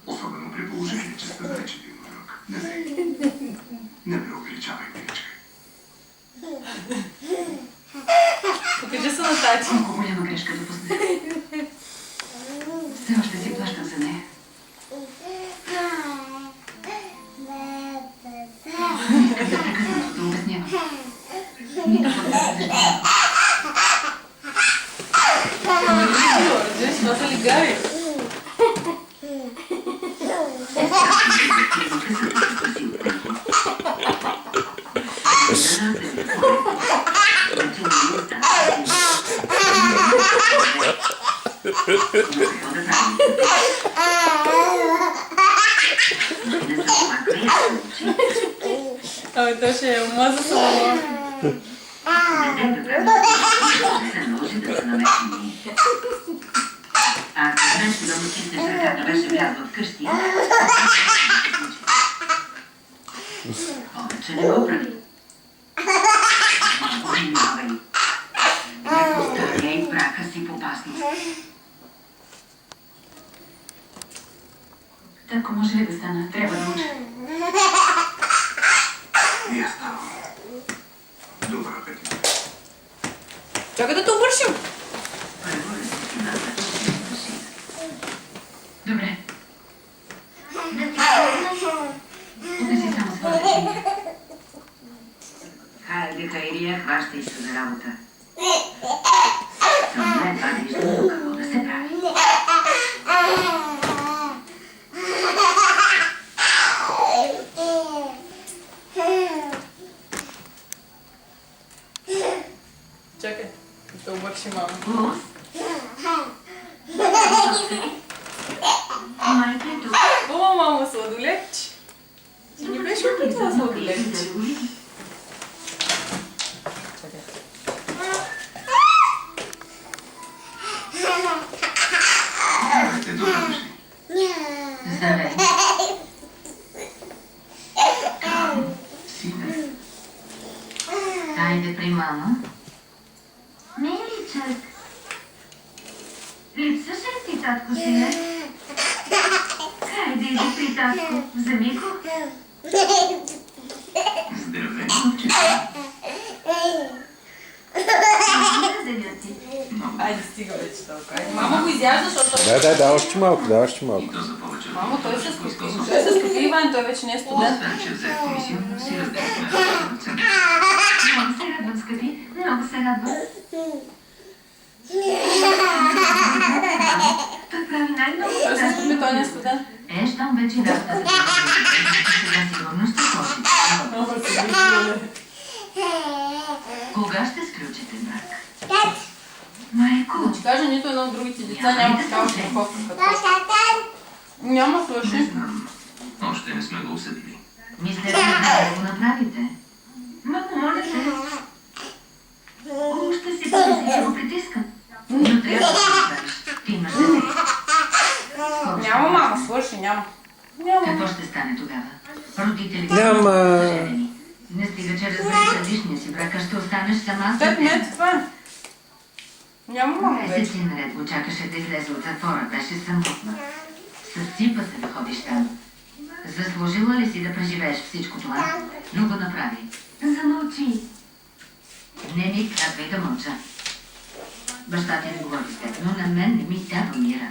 Особено при положение, че сте вече един друг. Не преувеличавай, миличка. Покажи се на тати. Много голяма грешка допуснах. Все още си плащам за нея. Непрекъснато обяснявам. Нито пък да се защитавам. Виждаш, това са лигари. Ами то ще е ума за само. Ако женски да му киснеш ръката беше влязла вкъщи, повече не го прави. Внимавай. Не поставяй брака си в опасност. Татко, може ли да стана? Трябва да уча. И аз ставам. Добър апетит. Чакай да те обършим. Първо да си назначи. Добре. Отнеси само своята чиния. Хайде, Хайрия, хващай се за работа. Съм едва виждам какво да се прави. Чакай, да те обършим, мама. Бос? Майка е тук. О, мамо, сладоледче. Ти не беше опитвала сладоледче. Здравейте, добре дошли. Здравей. Сине. Хайде при мама. Миличък. Липсваш ли ти, татко, сине? Хайде, иди при татко. Вземи го. Здравей, момчета. Вземи ти. Айде, стига вече толкова. Айде, мама го изяжда, защото... Да, още малко, още малко. И то за повече от Мамо, той се повече скъпи. изкуство. Той се скъпи, Иван, той вече не е студент. Освен, че взех комисионно, си разделихме цена. Много се радвам, скъпи. Много се радвам. Той прави най-много. Той се скъпи, той не е студент. Щом вече работа за това. Сега сигурно ще сложи. Много се вижда. Кога ще сключите брак? Майко, Ще кажа, нито едно от другите деца няма такава страховка като... Няма, Не слушай. знам. Още не сме го осъдили. мисля, че трябва да го направите. Мамо, моля се. Ще си помисли, че го притискам. Но трябва да го направиш. Ти имаш дете. Скоро ще Няма, го мама, направиш. свърши, няма. Няма. Какво ще стане тогава? Родителите Няма. са съжалени. Не стига, че разбери предишния си брак, а ще останеш сама с Теб не е дете. това. Няма, мама, вече. Месеци наред го чакаше да излезе от затвора, беше самотна. Съсипа се да ходиш там. Заслужила ли си да преживееш всичко това? Но го направи. Замълчи. Не ми казвай да мълча. Баща ти не говори с теб, но на мен не ми дава мира.